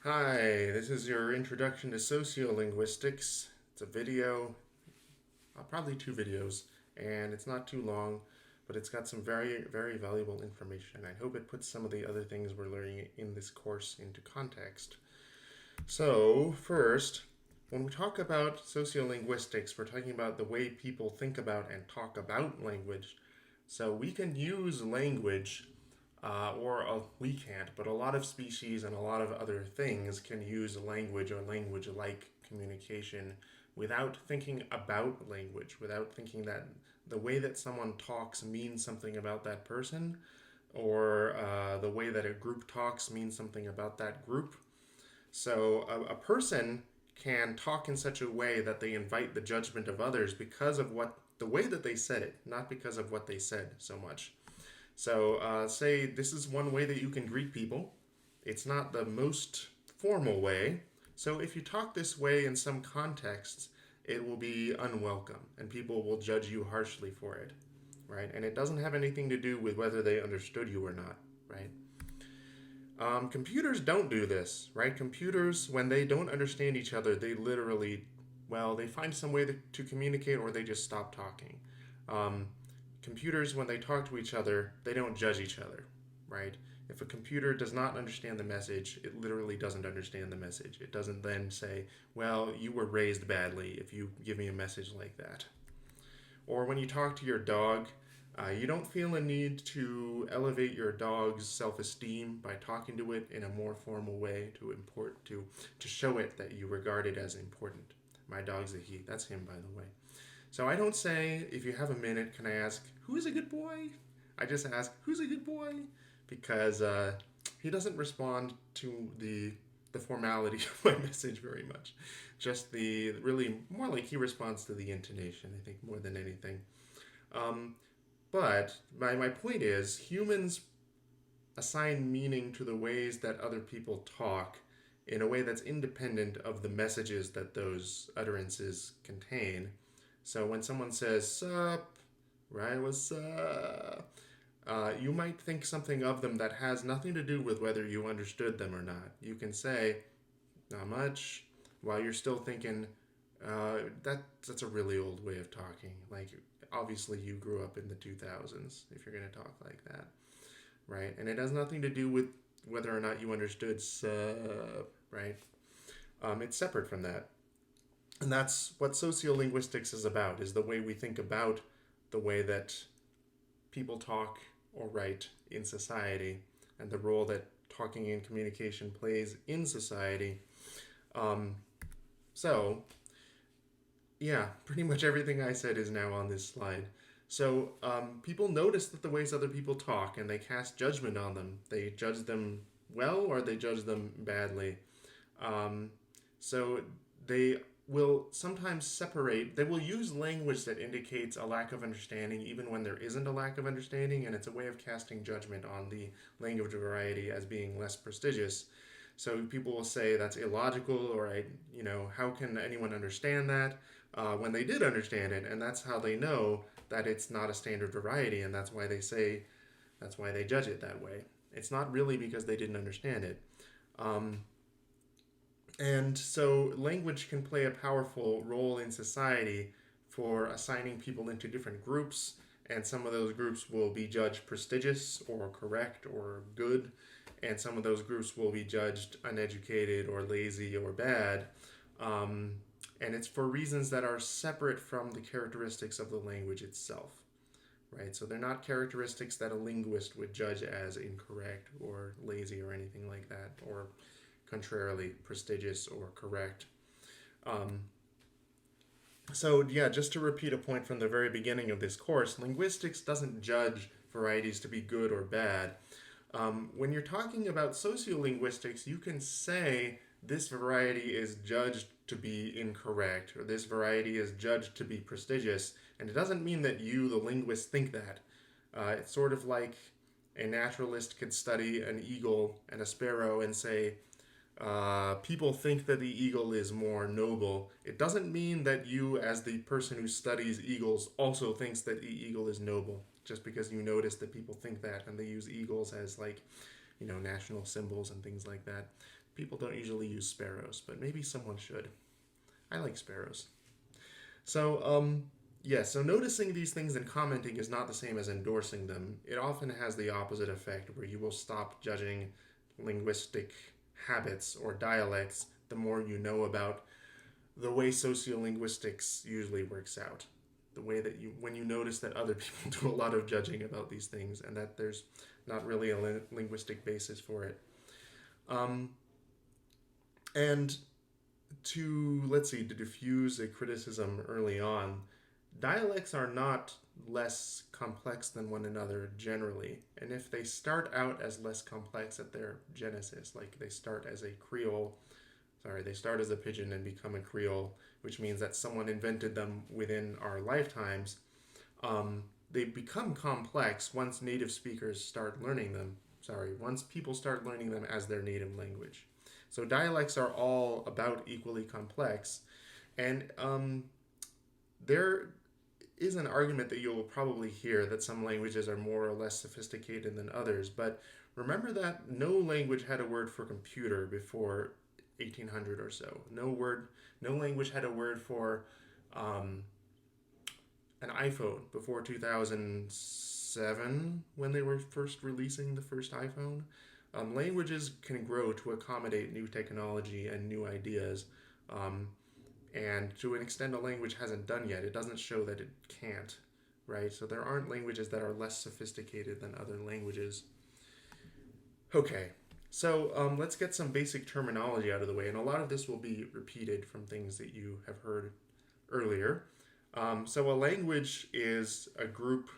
Hi, this is your introduction to sociolinguistics. It's a video, probably two videos, and it's not too long, but it's got some very, very valuable information. I hope it puts some of the other things we're learning in this course into context. So, first, when we talk about sociolinguistics, we're talking about the way people think about and talk about language. So, we can use language we can't, but a lot of species and a lot of other things can use language or language like communication without thinking about language, without thinking that the way that someone talks means something about that person, or the way that a group talks means something about that group. So a person can talk in such a way that they invite the judgment of others because of what the way that they said it, not because of what they said so much. So, say this is one way that you can greet people. It's not the most formal way. So, if you talk this way in some contexts, it will be unwelcome and people will judge you harshly for it, right? And it doesn't have anything to do with whether they understood you or not, right? Computers don't do this, right? Computers, when they don't understand each other, they literally, well, they find some way to communicate or they just stop talking. Um, Computers, when they talk to each other, they don't judge each other, right? If a computer does not understand the message, it literally doesn't understand the message. It doesn't then say, well, you were raised badly if you give me a message like that. Or when you talk to your dog, you don't feel a need to elevate your dog's self-esteem by talking to it in a more formal way to show it that you regard it as important. My dog's a he. That's him, by the way. So I don't say, if you have a minute, can I ask, who is a good boy? I just ask, who's a good boy? Because he doesn't respond to the formality of my message very much. Just the really more like he responds to the intonation, I think, more than anything. Um, but my point is, humans assign meaning to the ways that other people talk in a way that's independent of the messages that those utterances contain. So when someone says, sup, right, what's up, you might think something of them that has nothing to do with whether you understood them or not. You can say, not much, while you're still thinking, that's a really old way of talking. Like, obviously, you grew up in the 2000s if you're going to talk like that, right? And it has nothing to do with whether or not you understood sup, right? It's separate from that. And that's what sociolinguistics is about, is the way we think about the way that people talk or write in society and the role that talking and communication plays in society. Um, so, yeah, pretty much everything I said is now on this slide. So, people notice that the ways other people talk and they cast judgment on them. They judge them well or they judge them badly. Um, so, they will sometimes separate, they will use language that indicates a lack of understanding even when there isn't a lack of understanding, and it's a way of casting judgment on the language variety as being less prestigious. So people will say that's illogical, or how can anyone understand that when they did understand it, and that's how they know that it's not a standard variety, and that's why they judge it that way. It's not really because they didn't understand it. Um, and so language can play a powerful role in society for assigning people into different groups, and some of those groups will be judged prestigious or correct or good, and some of those groups will be judged uneducated or lazy or bad. Um, and it's for reasons that are separate from the characteristics of the language itself, right? So they're not characteristics that a linguist would judge as incorrect or lazy or anything like that, or contrarily prestigious or correct. Um, so, yeah, just to repeat a point from the very beginning of this course, linguistics doesn't judge varieties to be good or bad. When you're talking about sociolinguistics, you can say this variety is judged to be incorrect, or this variety is judged to be prestigious, and it doesn't mean that you, the linguist, think that. It's sort of like a naturalist could study an eagle and a sparrow and say, people think that the eagle is more noble. It doesn't mean that you, as the person who studies eagles, also thinks that the eagle is noble. Just because you notice that people think that and they use eagles as national symbols and things like that. People don't usually use sparrows, but maybe someone should. I like sparrows. So, yeah, so noticing these things and commenting is not the same as endorsing them. It often has the opposite effect, where you will stop judging linguistic habits or dialects the more you know about the way sociolinguistics usually works out. The way that when you notice that other people do a lot of judging about these things and that there's not really a linguistic basis for it. Um, and let's see, to diffuse a criticism early on, dialects are not less complex than one another generally. And if they start out as less complex at their genesis, like they start as a Creole, they start as a pidgin and become a Creole, which means that someone invented them within our lifetimes, they become complex once native speakers start learning them. Once people start learning them as their native language. So dialects are all about equally complex, and there is an argument that you'll probably hear that some languages are more or less sophisticated than others, but remember that no language had a word for computer before 1800 or so. No language had a word for um, an iPhone before 2007 when they were first releasing the first iPhone. Languages can grow to accommodate new technology and new ideas. And to an extent, a language hasn't done yet. It doesn't show that it can't, right? So there aren't languages that are less sophisticated than other languages. Okay, so let's get some basic terminology out of the way, and a lot of this will be repeated from things that you have heard earlier. So a language is a group,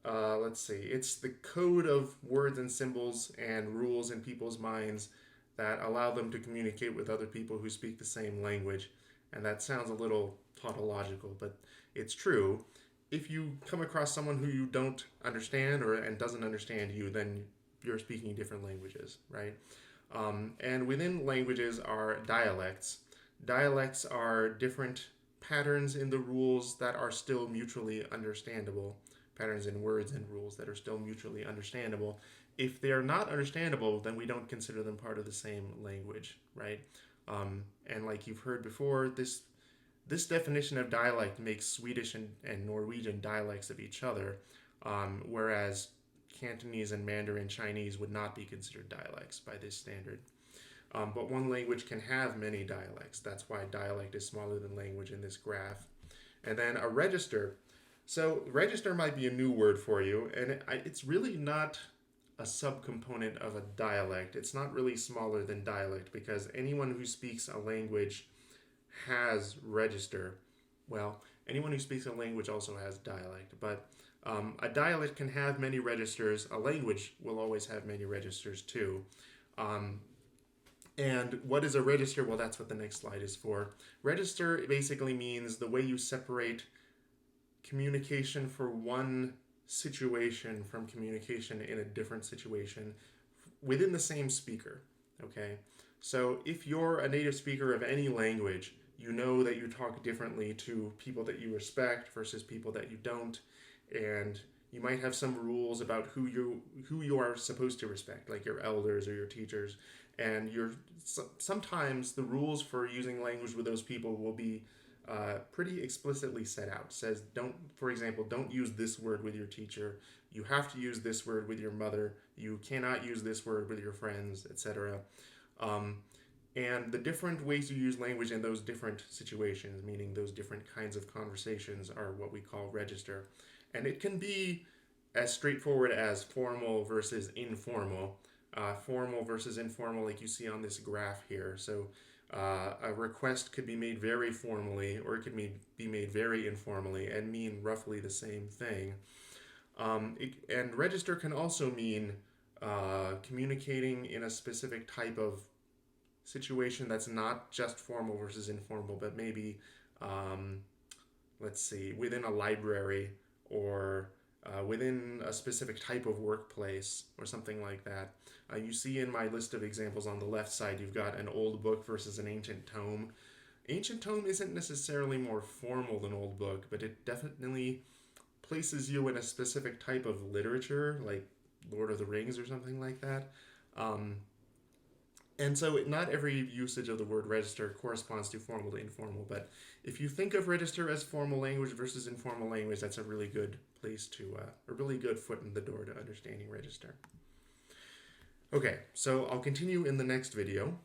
it's the code of words and symbols and rules in people's minds that allow them to communicate with other people who speak the same language. And that sounds a little tautological, but it's true. If you come across someone who you don't understand and doesn't understand you, then you're speaking different languages, right? And within languages are dialects. Dialects are different patterns in the rules that are still mutually understandable, patterns in words and rules that are still mutually understandable. If they are not understandable, then we don't consider them part of the same language, right? And like you've heard before, this definition of dialect makes Swedish and Norwegian dialects of each other, whereas Cantonese and Mandarin Chinese would not be considered dialects by this standard. But one language can have many dialects. That's why dialect is smaller than language in this graph. And then a register. So register might be a new word for you, and it's really not a subcomponent of a dialect. It's not really smaller than dialect because anyone who speaks a language has register. Well, anyone who speaks a language also has dialect, but a dialect can have many registers. A language will always have many registers too. And what is a register? Well, that's what the next slide is for. Register basically means the way you separate communication for one situation from communication in a different situation within the same speaker. Okay, so if you're a native speaker of any language, you know that you talk differently to people that you respect versus people that you don't, and you might have some rules about who you are supposed to respect, like your elders or your teachers, and sometimes the rules for using language with those people will be pretty explicitly set out. It says, for example, don't use this word with your teacher. You have to use this word with your mother. You cannot use this word with your friends, etc. And the different ways you use language in those different situations, meaning those different kinds of conversations, are what we call register. And it can be as straightforward as formal versus informal. Formal versus informal, like you see on this graph here. So a request could be made very formally, or it could be made very informally and mean roughly the same thing. And register can also mean communicating in a specific type of situation that's not just formal versus informal, but maybe, within a library or within a specific type of workplace or something like that. You see in my list of examples on the left side, you've got an old book versus an ancient tome. Ancient tome isn't necessarily more formal than old book, but it definitely places you in a specific type of literature, like Lord of the Rings or something like that. And so not every usage of the word register corresponds to formal to informal, but if you think of register as formal language versus informal language, that's a really good place to, a really good foot in the door to understanding register. Okay, so I'll continue in the next video.